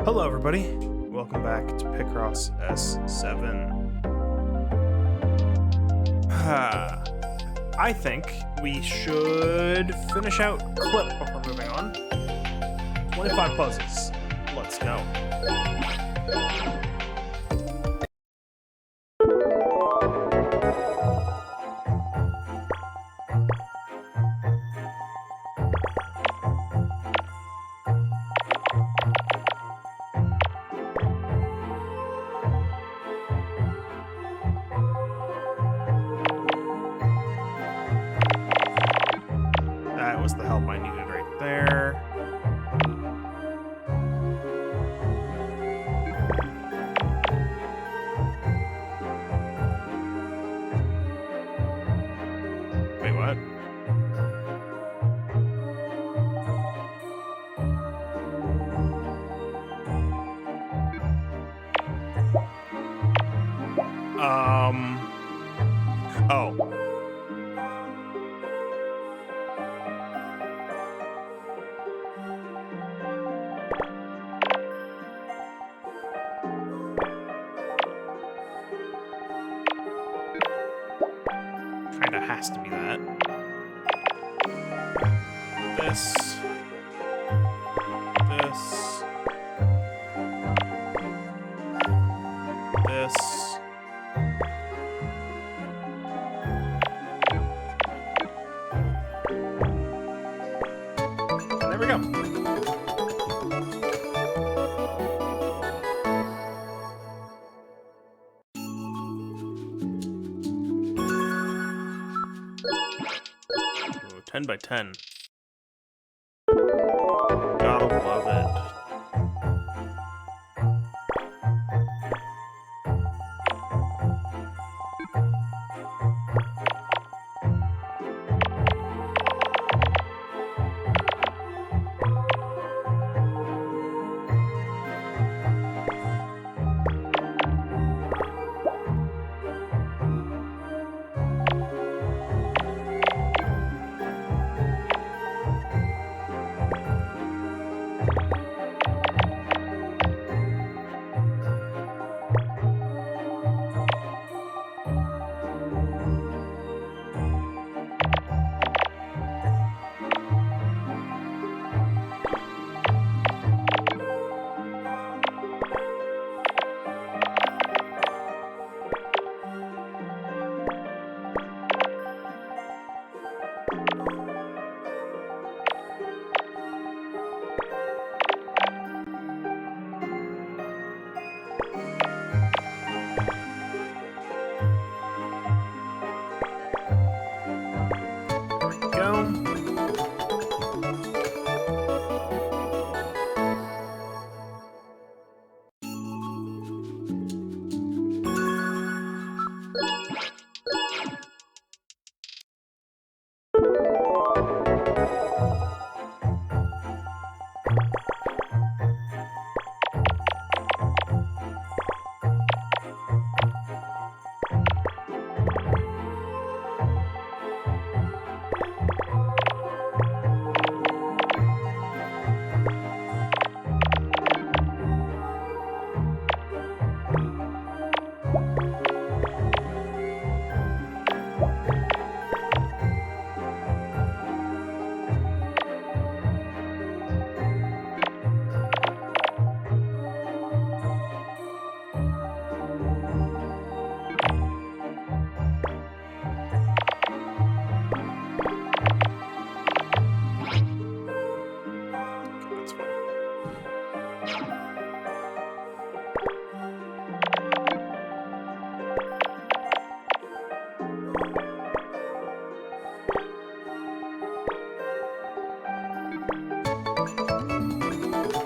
Hello everybody, welcome back to Picross S7. I think we should finish out Clip before moving on. 25 puzzles. Let's go. That was the help I needed right there. Wait, what? Oh. Kinda has to be that. This. And there we go. Ooh, 10 by 10. Gotta love it.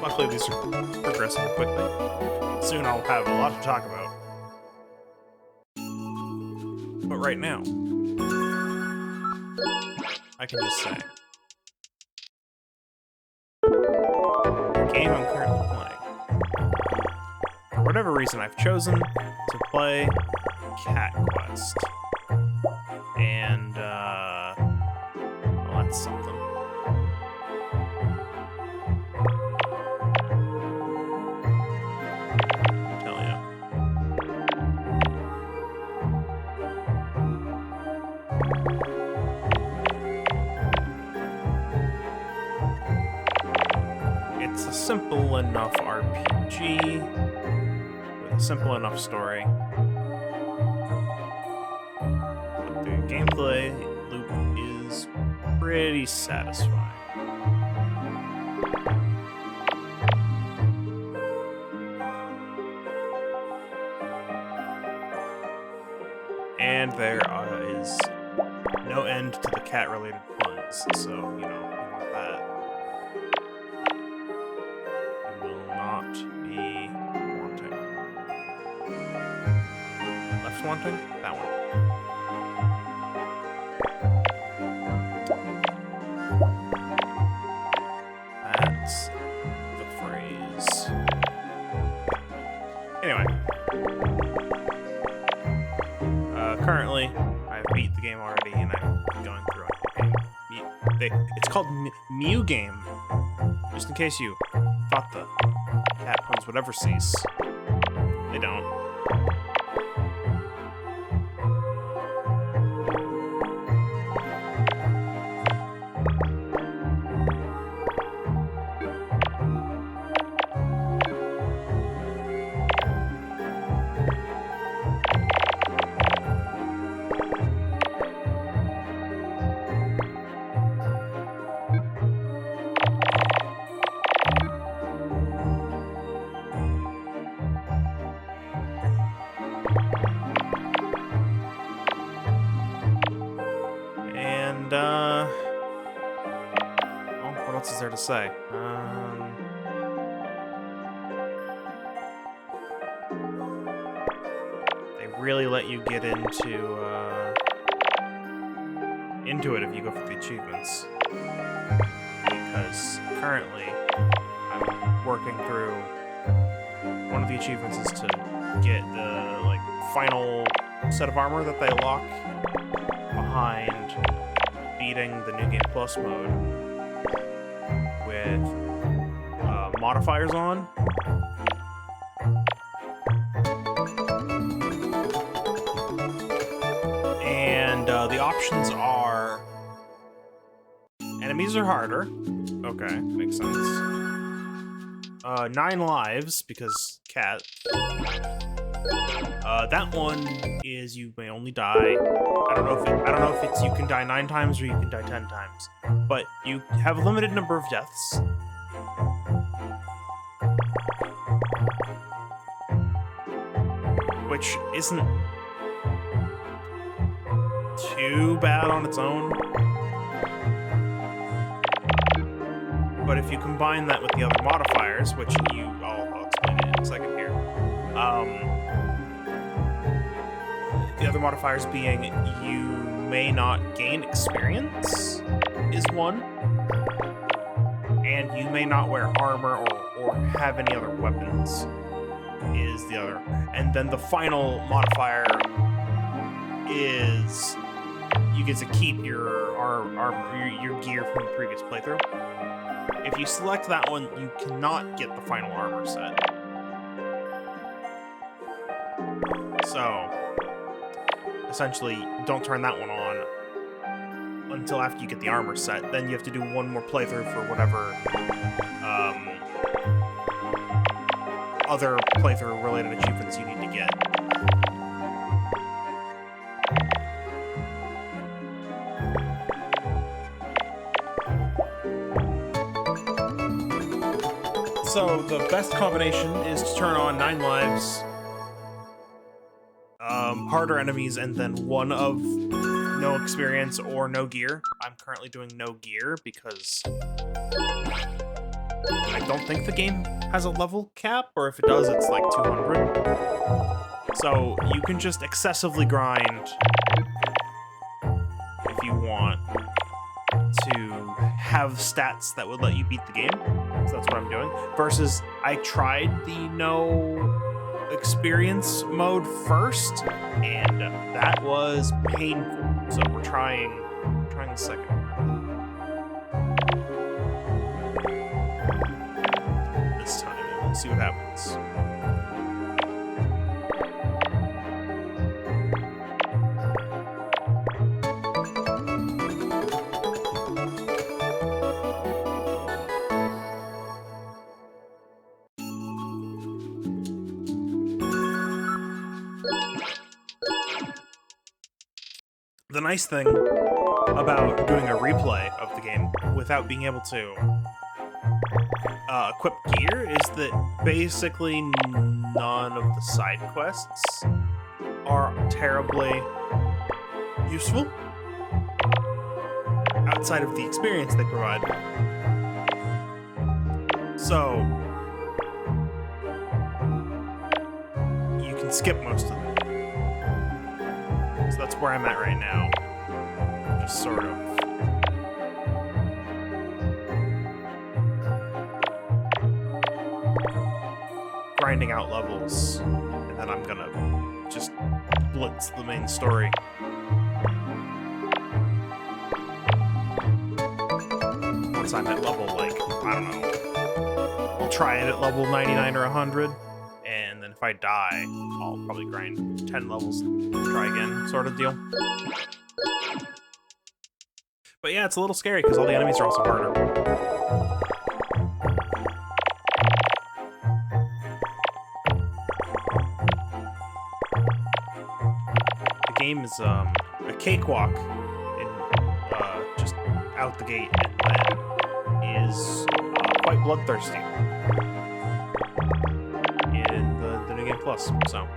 Luckily, these are progressing quickly. Soon I'll have a lot to talk about. But right now, I can just say, the game I'm currently playing, for whatever reason, I've chosen to play Cat Quest. And, well, that's something. simple enough RPG with a simple enough story. But the gameplay loop is pretty satisfying. And there is no end to the cat-related puns, so, you know, you want that. You will not be wanting. Left wanting? That one. That's the phrase. Anyway. Currently, I've beat the game already, and I'm going through it. It's called Mew Game, just in case you thought the cat puns would ever cease. They don't. Well, what else is there to say? They really let you get into it if you go for the achievements. Because currently, I'm working through one of the achievements is to get the final set of armor that they lock behind beating the New Game Plus mode with modifiers on. And the options are enemies are harder. Okay, makes sense. 9 lives because cat. That one is you may only die. I don't know if it's you can die 9 times or you can die 10 times, but you have a limited number of deaths. Which isn't too bad on its own. But if you combine that with the other modifiers, which I'll explain it in a second here. The other modifiers being you may not gain experience is one, and you may not wear armor or have any other weapons is the other. And then the final modifier is you get to keep your your gear from the previous playthrough. If you select that one, you cannot get the final armor set. So, essentially, don't turn that one on until after you get the armor set. Then you have to do one more playthrough for whatever other playthrough-related achievements you need to get. So the best combination is to turn on 9 lives, harder enemies, and then one of no experience or no gear. I'm currently doing no gear because I don't think the game has a level cap, or if it does, it's like 200. So you can just excessively grind if you want to have stats that would let you beat the game. So that's what I'm doing. Versus, I tried the no experience mode first, and that was painful. So we're trying the second one this time, and we'll see what happens. the nice thing about doing a replay of the game without being able to equip gear is that basically none of the side quests are terribly useful outside of the experience they provide. So you can skip most of them. So that's where I'm at right now. Just sort of grinding out levels, and then I'm gonna just blitz the main story. Once I'm at level, like, I don't know, I'll try it at level 99 or 100, and then if I die, I'll probably grind 10 levels, try again, sort of deal. But yeah, it's a little scary because all the enemies are also harder. The game is a cakewalk in just out the gate, and then is quite bloodthirsty in the New Game Plus. So.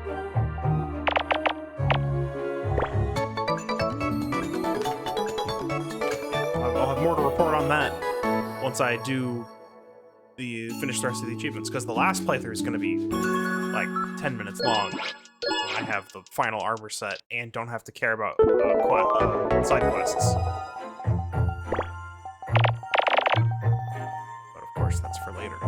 I'll have more to report on that once I do finish the rest of the achievements, because the last playthrough is going to be like 10 minutes long. So I have the final armor set and don't have to care about side quests. But of course, that's for later.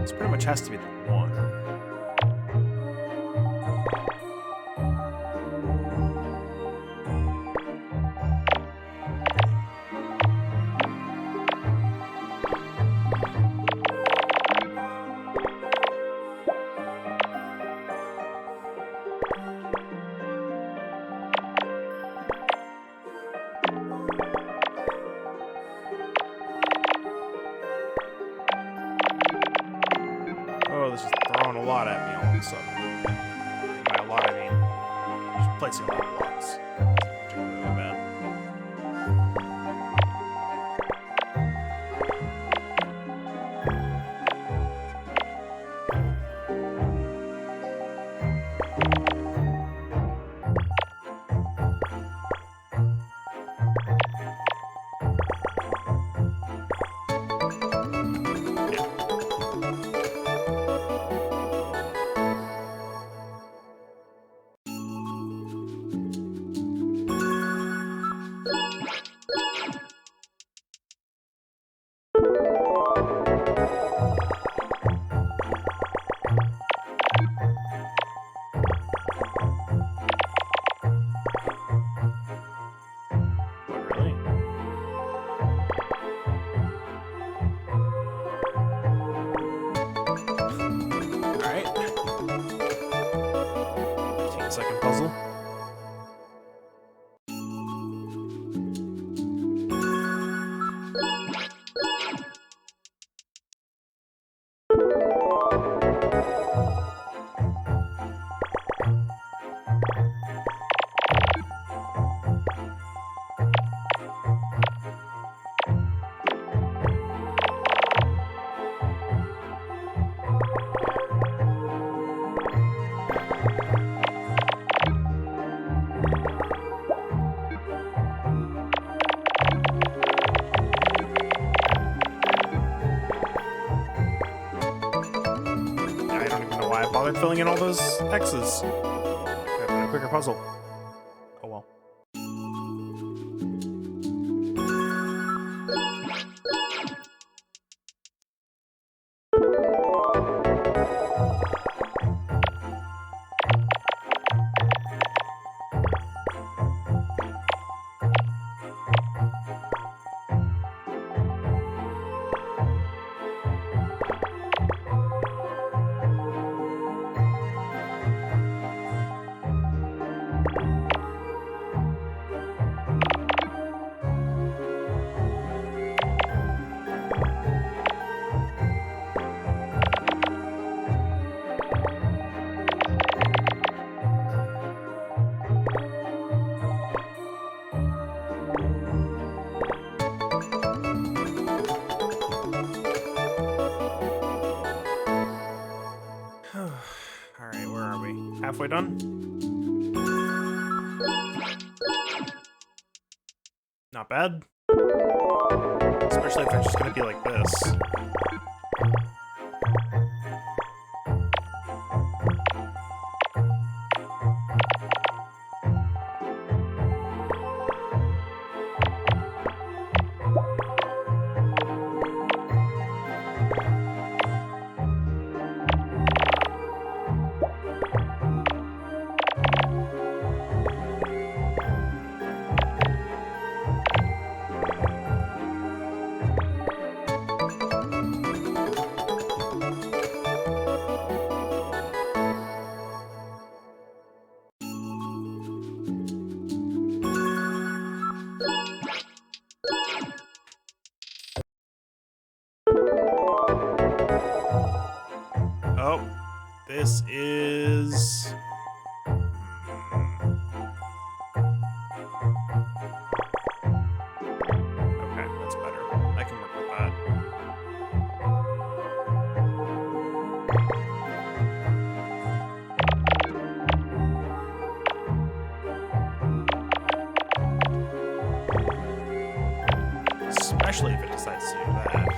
This pretty much has to be the one. Oh, this is throwing a lot at me all of a sudden. And by a lot, I mean just placing a lot of blocks. It's particularly bad. second puzzle. Bothered filling in all those X's. Gotta find a quicker puzzle. Oh well. Alright, where are we? Halfway done? Not bad. Especially if it's just gonna be like this. Oh, this is... Okay, that's better. I can work with that. Especially if it decides to do that.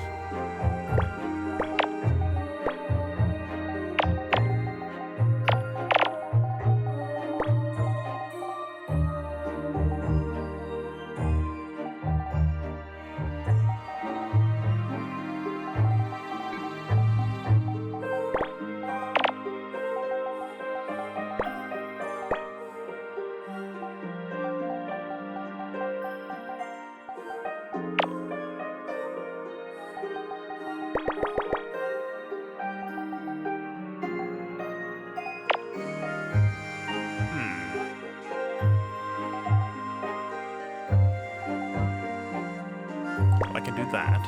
I can do that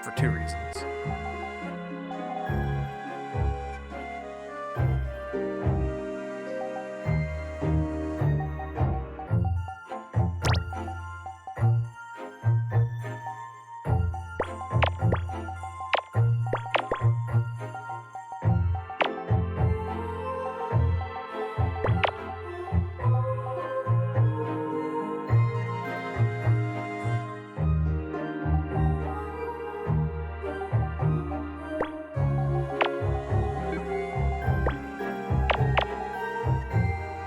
for two reasons.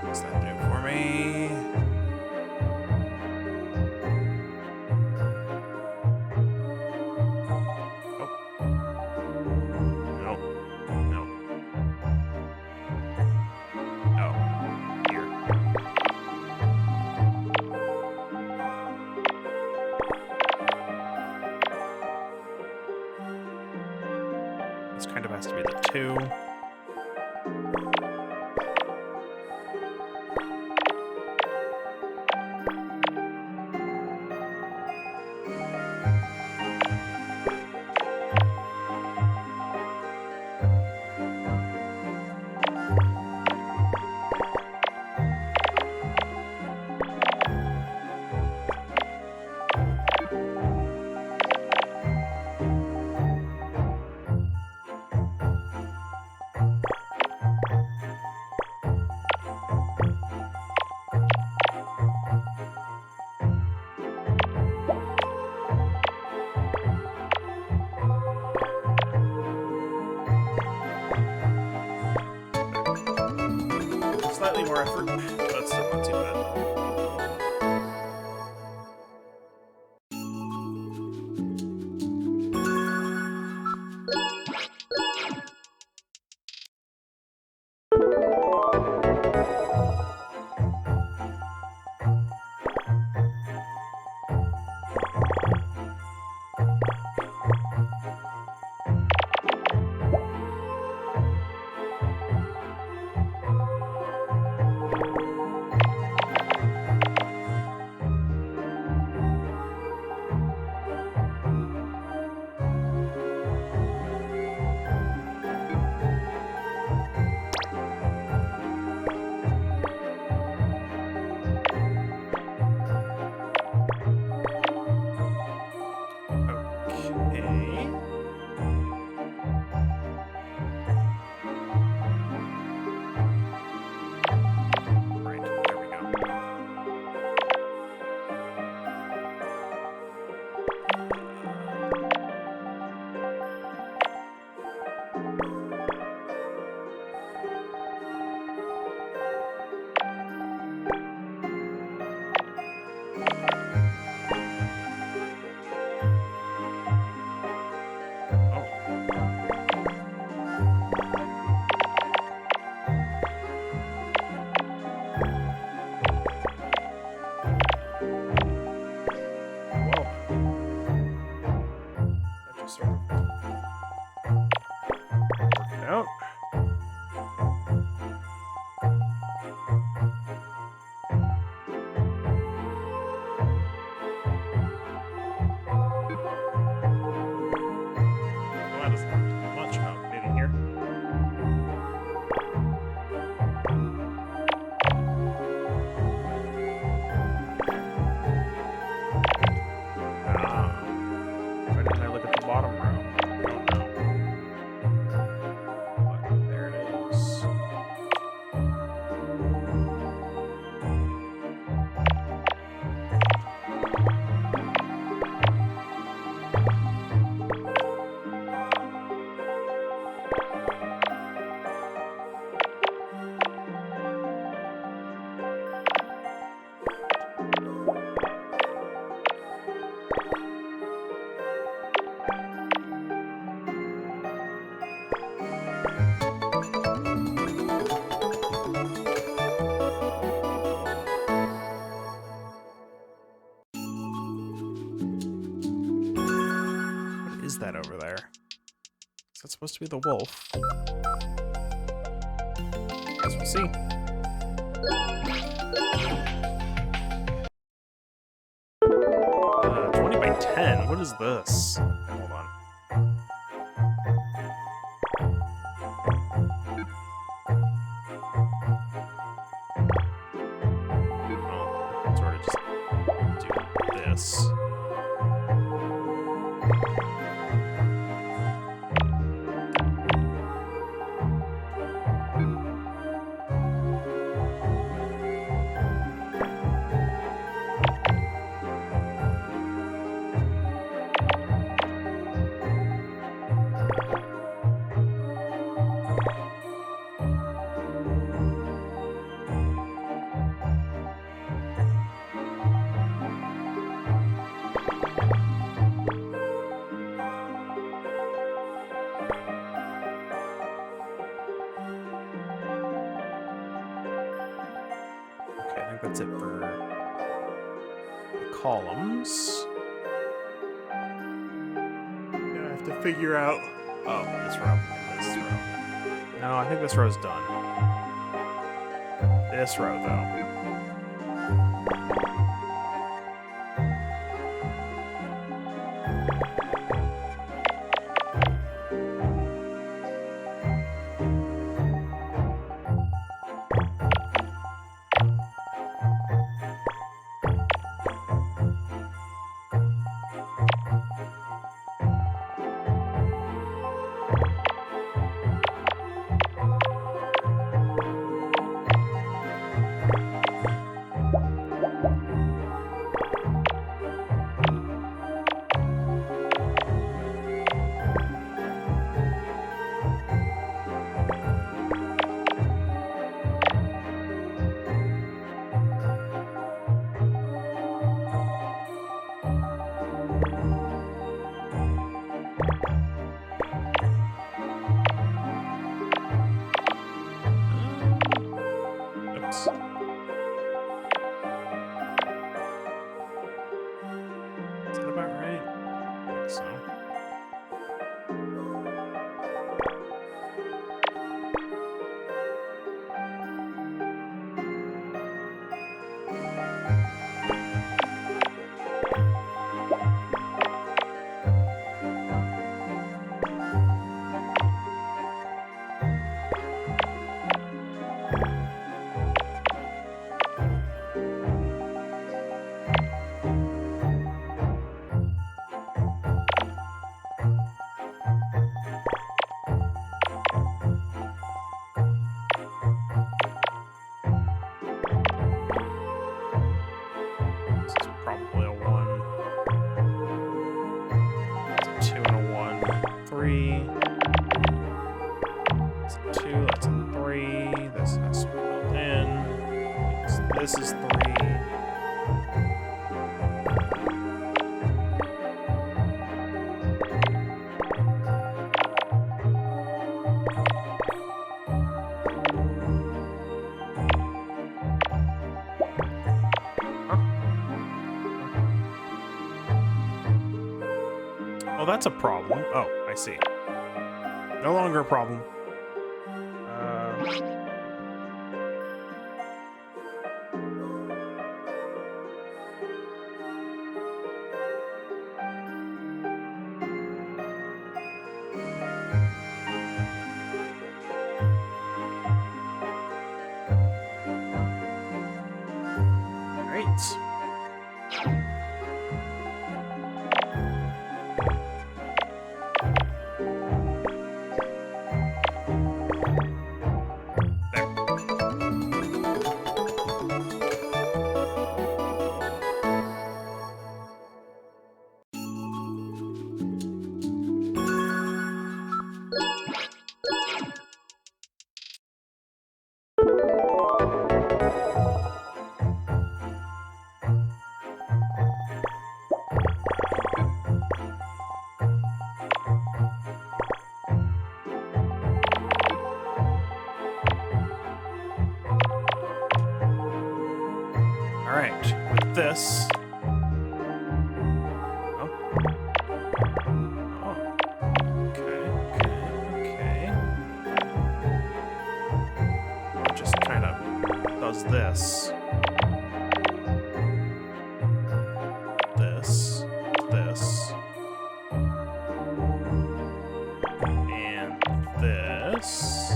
What's that do for me? Oh. Nope. Nope. Oh. Here. This kind of has to be the 2. Slightly more effort, but still not too bad. That over there? Is that supposed to be the wolf? Guess we'll see. 20 by 10. What is this? Okay, hold on. Oh, sort of just do this. That's it for the columns. Now I have to figure out. Oh, this row. This row. No, I think this row's done. This row, though. This is 3. Oh, that's a problem. Oh, I see. No longer a problem. With this. Oh. Okay. It just kind of does this. This. And this.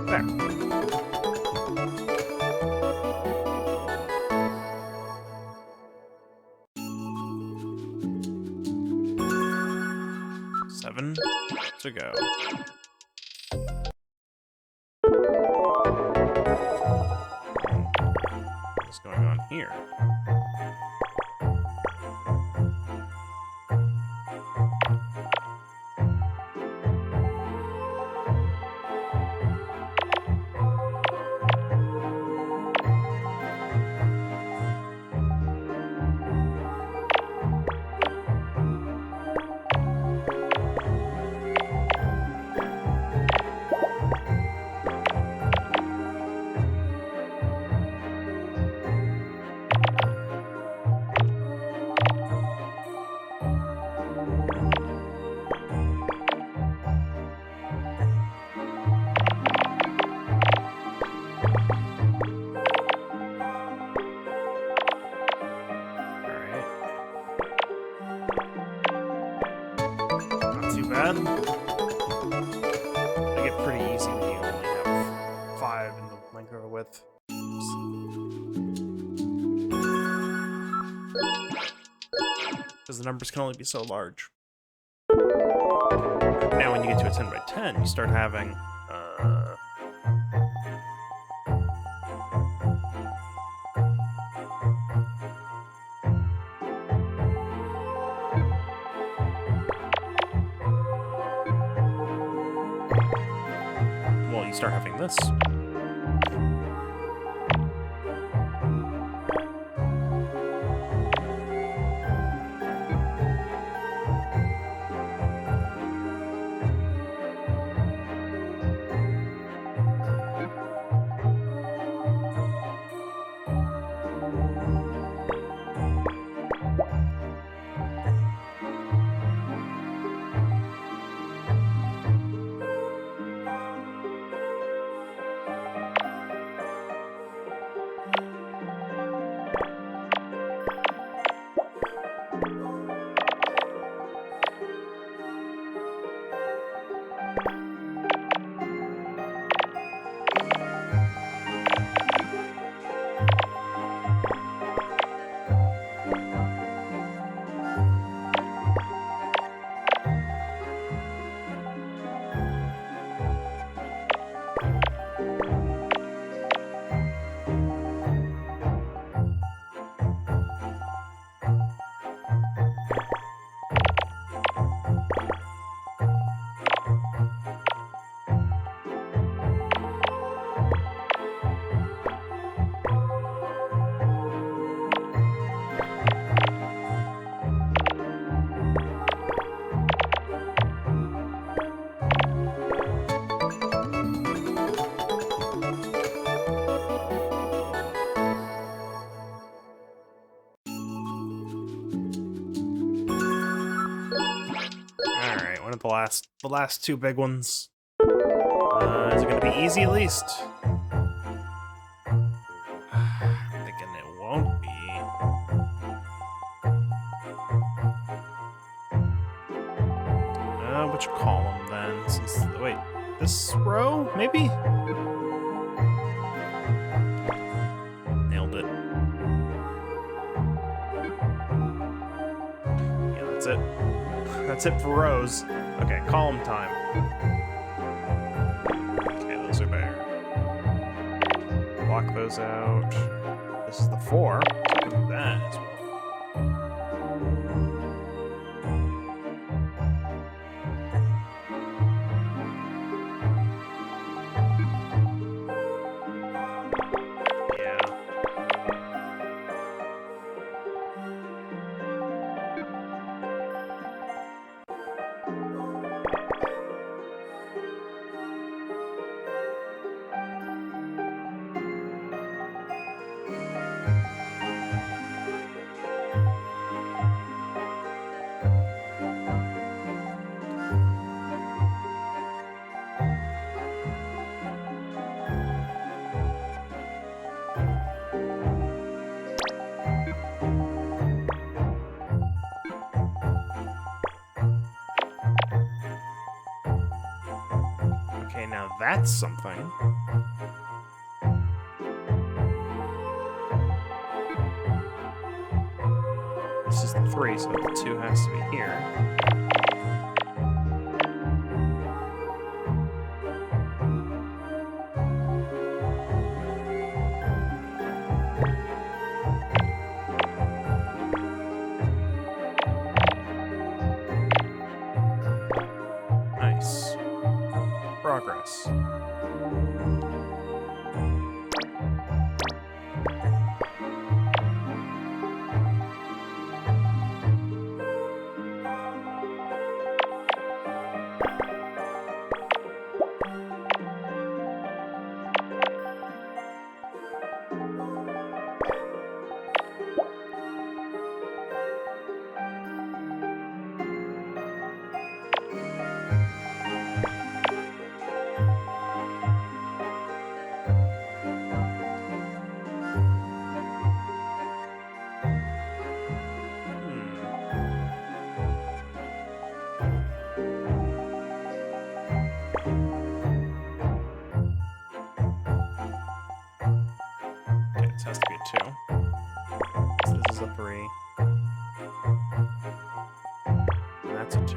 There. Seven to go. What's going on here? Bad. They get pretty easy when you only have 5 in the length or width. Because the numbers can only be so large. Now when you get to a 10 by 10, you start having start having this. one of the last two big ones. Is it gonna be easy at least? I'm thinking it won't be. Which column then? Since wait, this row maybe? Nailed it. Yeah, that's it. That's it for rows. Okay, column time. Okay, those are there. Block those out. This is the 4, so I can do that as well. Now that's something. This is the 3, so the 2 has to be here. Nice. Progress. This has to be a 2. So this is a 3. And that's a 2.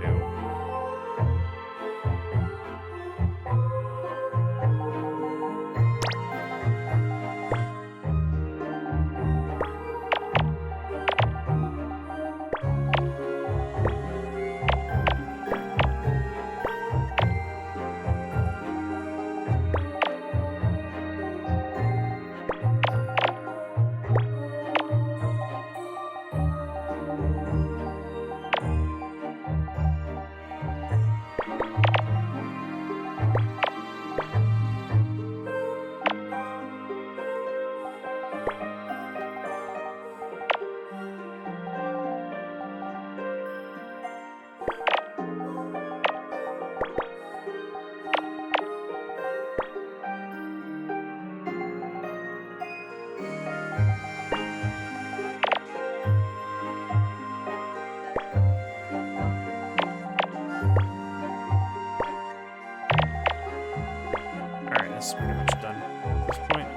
This is pretty much done at this point.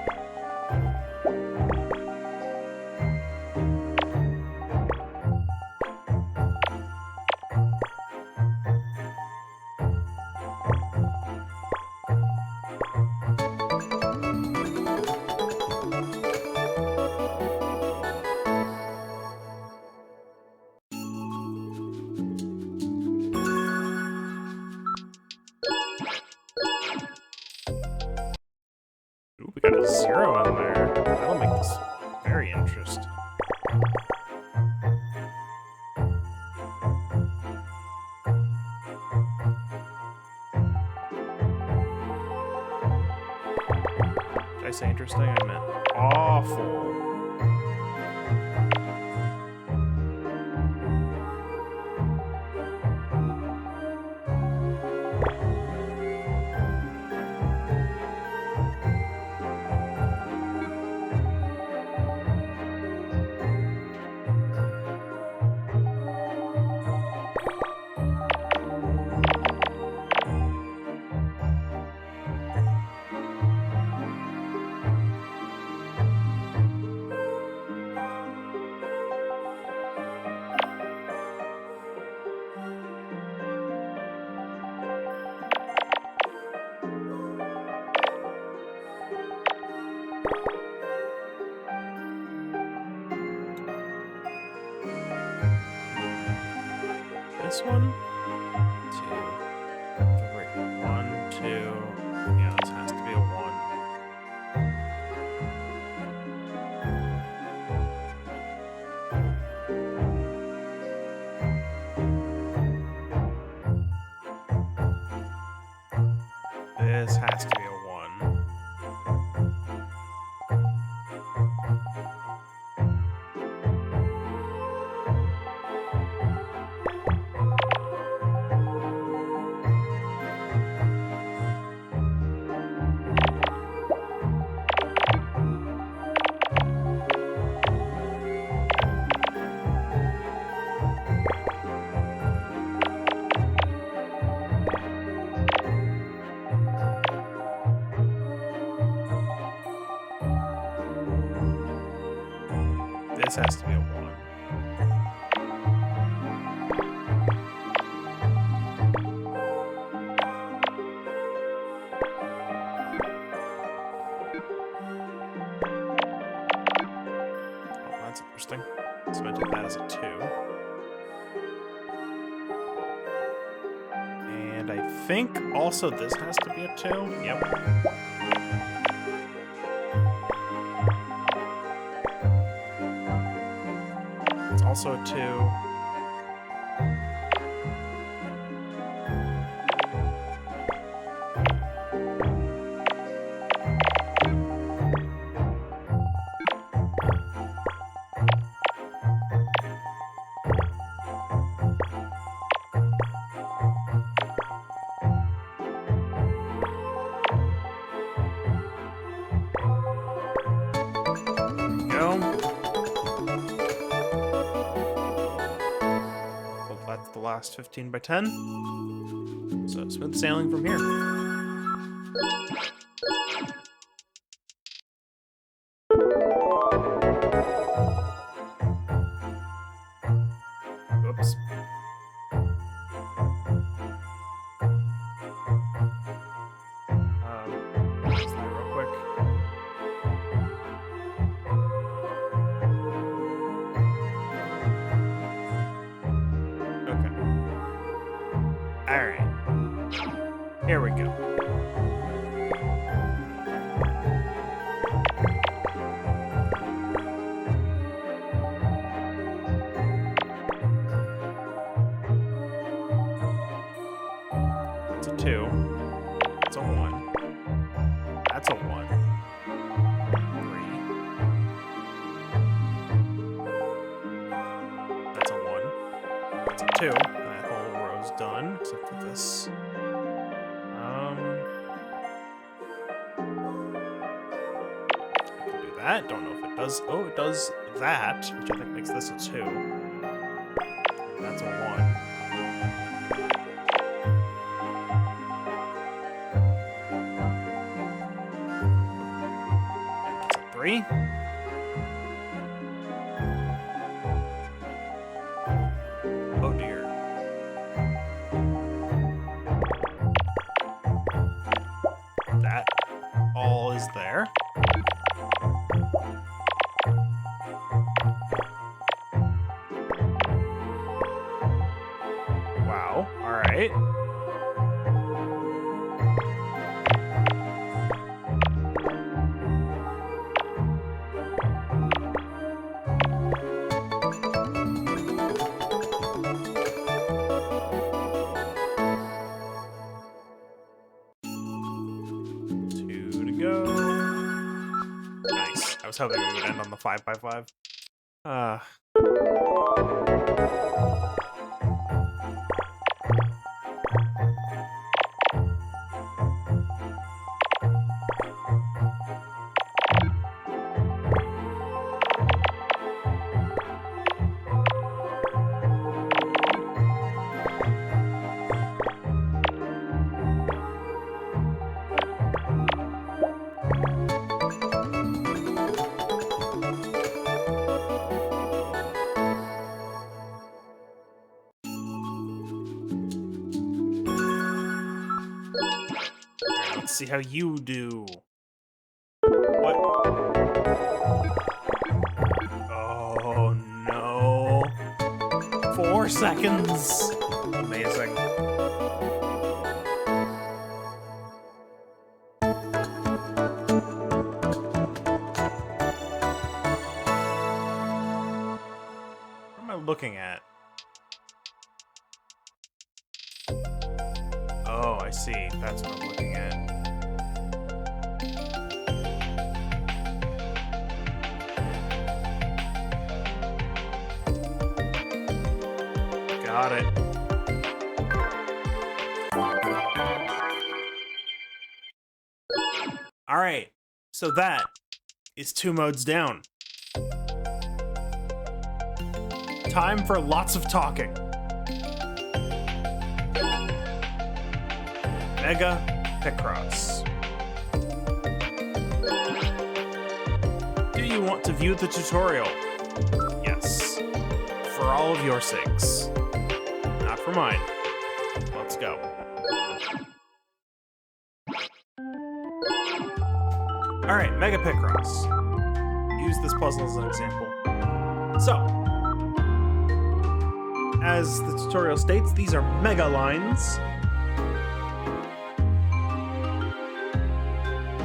Ooh, we got a 0 in there. That'll make this very interesting. Did I say interesting? I meant awful. this one. 2, 3. 1, 2. Yeah, this has to be a 1. This has to be a 1. This has to be a 1. Oh, that's interesting. So I did that as a 2. And I think also this has to be a 2. Yep. Also a 2. The last 15 by 10. So smooth sailing from here. Oops. Just that real quick. Alright. Here we go. It's a 2. It's a 1. That's a 1. 3. That's a 1. That's a 2. That whole row's done, except for this. I can do that. Don't know if it does. Oh, it does that, which I think makes this a 2. That's a 1. That's a 3. Oh dear. That all is there. Wow. All right. Go. Nice. I was hoping we would end on the 5x5. Let's see how you do. What? Oh no. 4 seconds. I looking at? Oh, I see. That's what I'm looking at. Got it. All right. So that is 2 modes down. Time for lots of talking. Mega Picross. Do you want to view the tutorial? Yes. For all of your sakes. Not for mine. Let's go. Alright, Mega Picross. Use this puzzle as an example. So, as the tutorial states, these are mega lines.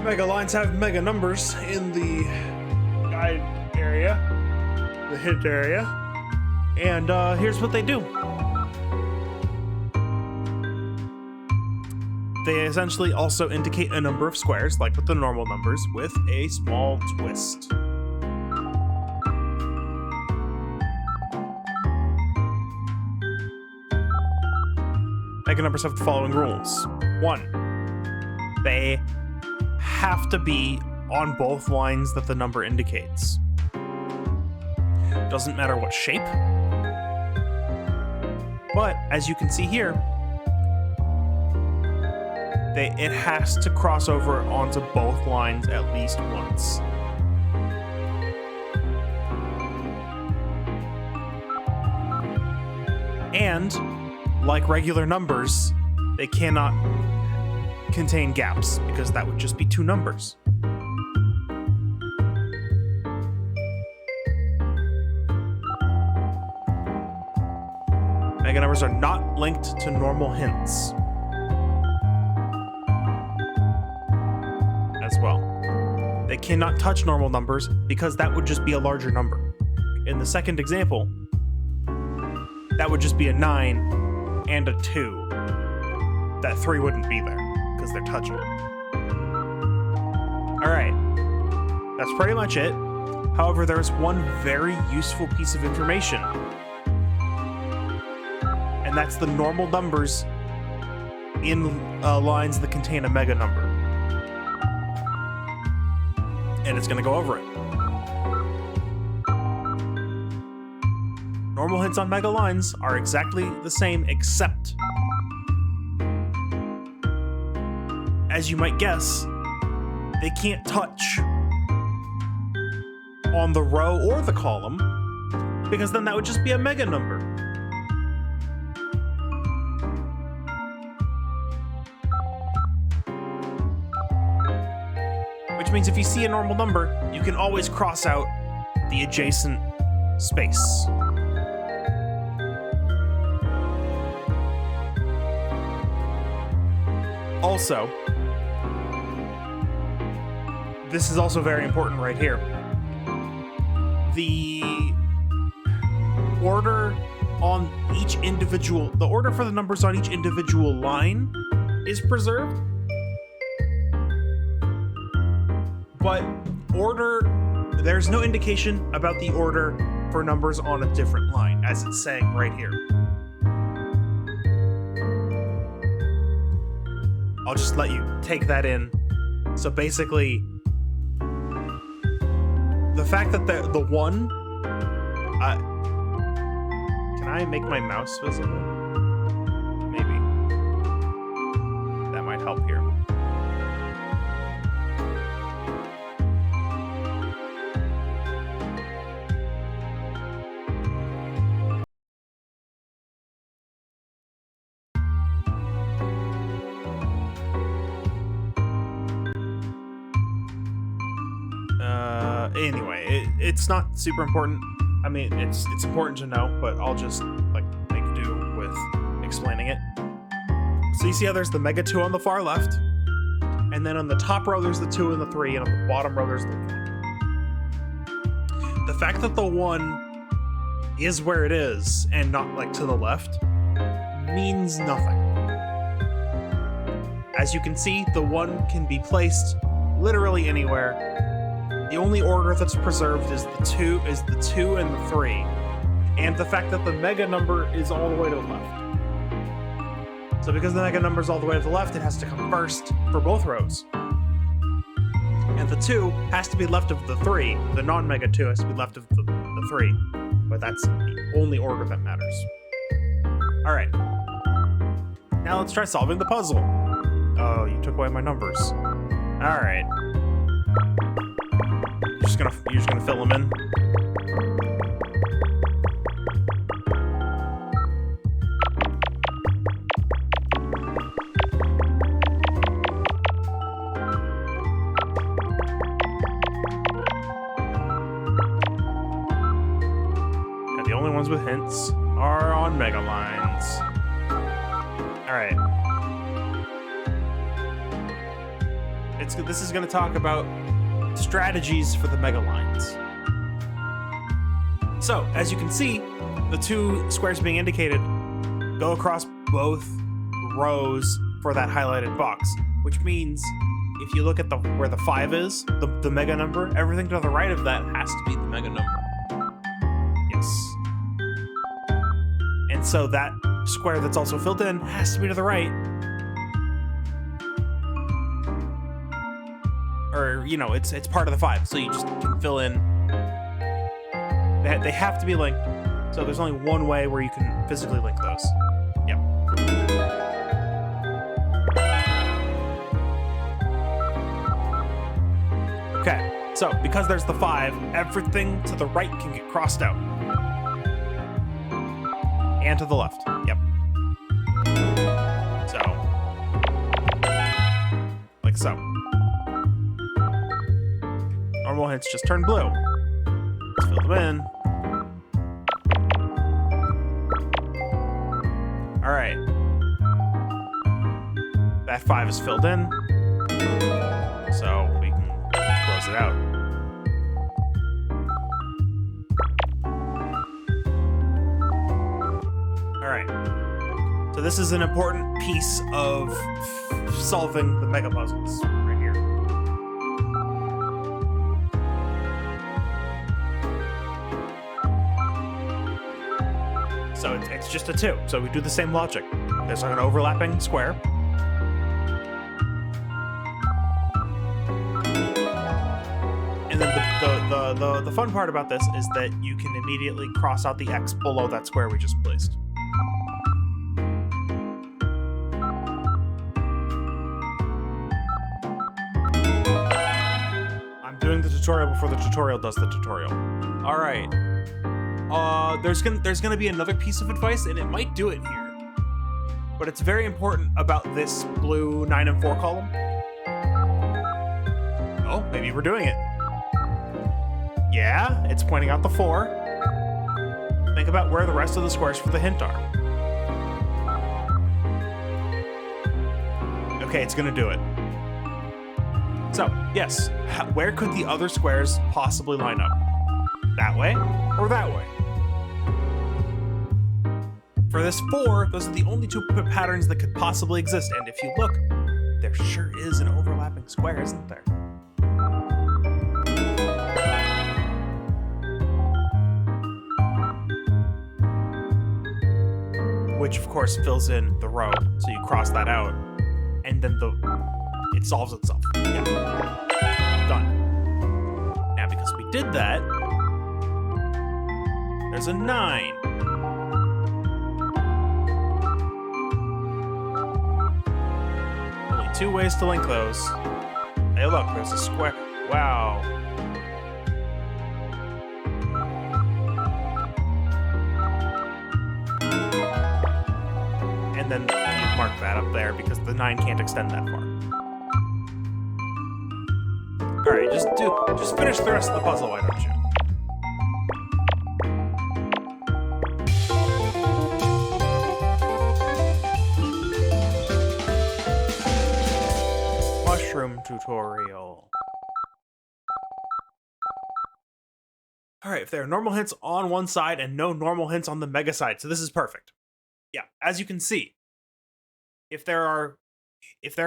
Mega lines have mega numbers in the guide area, the hint area, and here's what they do. They essentially also indicate a number of squares, like with the normal numbers, with a small twist. Mega numbers have the following rules. 1, they have to be on both lines that the number indicates. Doesn't matter what shape. But, as you can see here, it has to cross over onto both lines at least once. And, like regular numbers, they cannot contain gaps, because that would just be 2 numbers. Mega numbers are not linked to normal hints. As well. They cannot touch normal numbers because that would just be a larger number. In the second example, that would just be a 9 and a 2. That 3 wouldn't be there because they're touching. Alright, that's pretty much it. However, there's one very useful piece of information, and that's the normal numbers in lines that contain a mega number. And it's going to go over it. Normal hints on mega lines are exactly the same, except, as you might guess, they can't touch on the row or the column, because then that would just be a mega number. Which means if you see a normal number, you can always cross out the adjacent space. Also, this is also very important right here. The order on each individual, the order for the numbers on each individual line is preserved. But there's no indication about the order for numbers on a different line, as it's saying right here. I'll just let you take that in. So basically, the fact that the 1, can I make my mouse visible? Maybe. That might help here. Anyway, it's not super important. I mean, it's important to know, but I'll just like make do with explaining it. So you see how there's the mega 2 on the far left, and then on the top row there's the 2 and the 3, and on the bottom row there's the 1. The fact that the 1 is where it is and not like to the left means nothing. As you can see, the 1 can be placed literally anywhere. The only order that's preserved is the 2 and the 3. And the fact that the mega number is all the way to the left. So because the mega number is all the way to the left, it has to come first for both rows. And the 2 has to be left of the 3. The non-mega 2 has to be left of the 3. But that's the only order that matters. All right. Now let's try solving the puzzle. Oh, you took away my numbers. All right. You're just gonna fill them in. And the only ones with hints are on Mega Lines. All right. This is going to talk about strategies for the Mega Lines. So, as you can see, the 2 squares being indicated go across both rows for that highlighted box, which means if you look at where the 5 is, the mega number, everything to the right of that has to be the mega number. Yes. And so that square that's also filled in has to be to the right. Or, you know, it's part of the 5, so you just can fill in. They have to be linked, so there's only one way where you can physically link those. Yep. Okay, so because there's the 5, everything to the right can get crossed out. And to the left, yep. So, like so. Normal hints just turn blue. Let's fill them in. All right. That 5 is filled in. So we can close it out. All right. So this is an important piece of solving the mega puzzles. So it's just a 2. So we do the same logic. There's like an overlapping square. And then the fun part about this is that you can immediately cross out the X below that square we just placed. I'm doing the tutorial before the tutorial does the tutorial. All right. There's gonna be another piece of advice, and it might do it here, but it's very important about this blue 9 and 4 column. Oh, maybe we're doing it. Yeah, it's pointing out the 4. Think about where the rest of the squares for the hint are. Okay, it's gonna do it. So, yes, where could the other squares possibly line up? That way or that way? For this 4, those are the only 2 patterns that could possibly exist, and if you look, there sure is an overlapping square, isn't there? Which, of course, fills in the row, so you cross that out, and then it solves itself. Yeah. Done. Now, because we did that, there's a 9. Only 2 ways to link those. Hey, look, there's a square. Wow. And then you mark that up there because the 9 can't extend that far. All right, just finish the rest of the puzzle, why don't you? Mushroom tutorial. All right, if there are normal hints on one side and no normal hints on the mega side, so this is perfect. Yeah, as you can see, if there are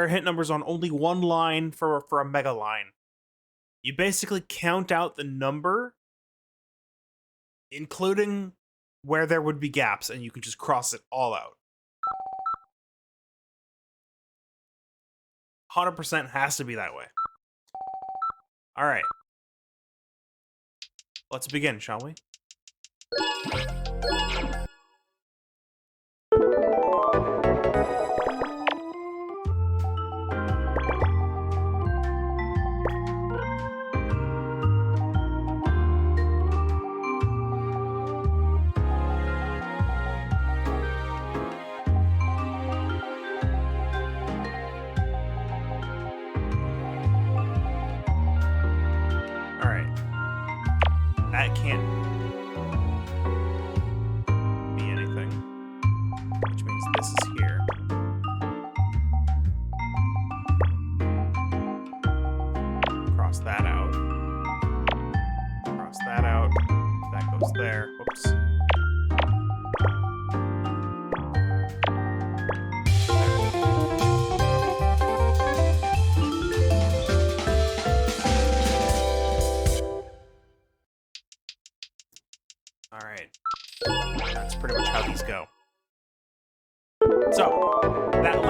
hint numbers on only one line for a mega line, you basically count out the number, including where there would be gaps, and you can just cross it all out. 100% has to be that way. All right. Let's begin, shall we? That can't be anything, which means this is here. Cross that out. Cross that out. That goes there. Whoops. All right, that's pretty much how these go. So that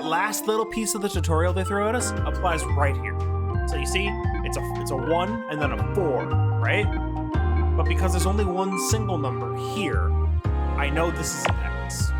last little piece of the tutorial they throw at us applies right here. So you see, it's a 1 and then a 4, right? But because there's only one single number here, I know this is an X.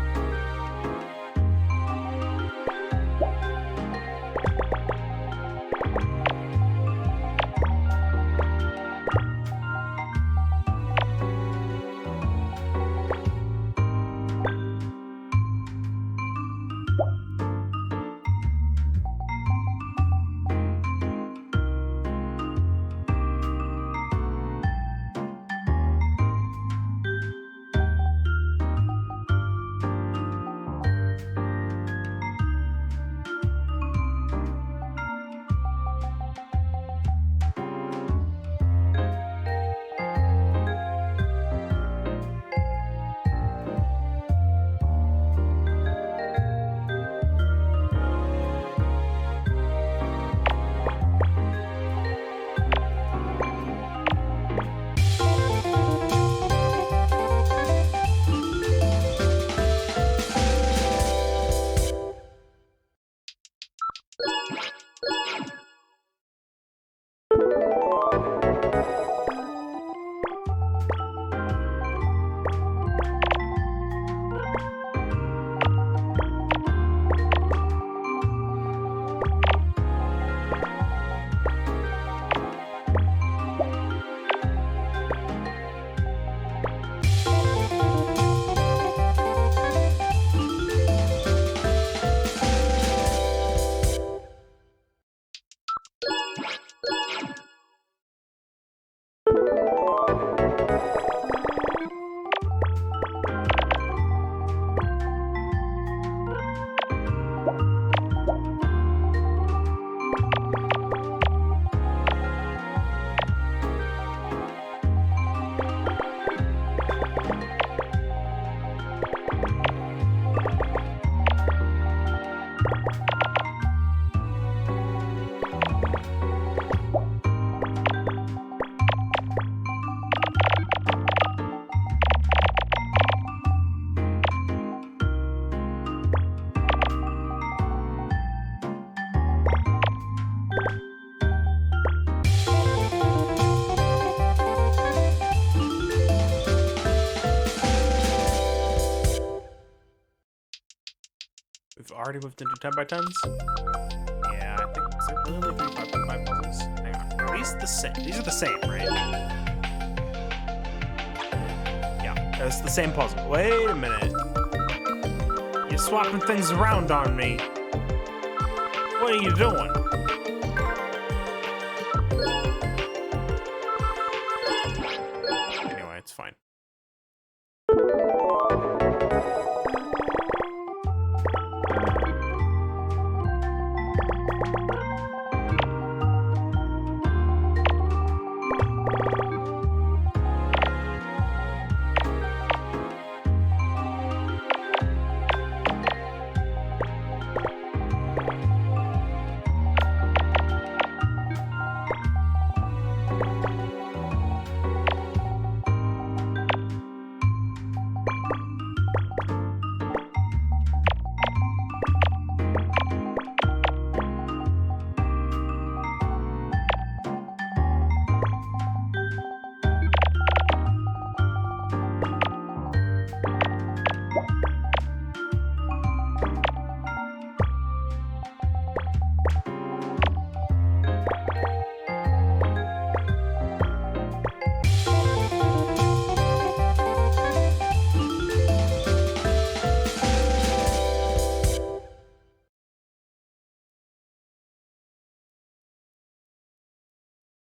We've already moved into 10 by 10s. Yeah, I think is there really only 3 5 by 5 puzzles? Hang on. Are these the same? These are the same, right? Yeah, it's the same puzzle. Wait a minute. You're swapping things around on me. What are you doing? Anyway, it's fine.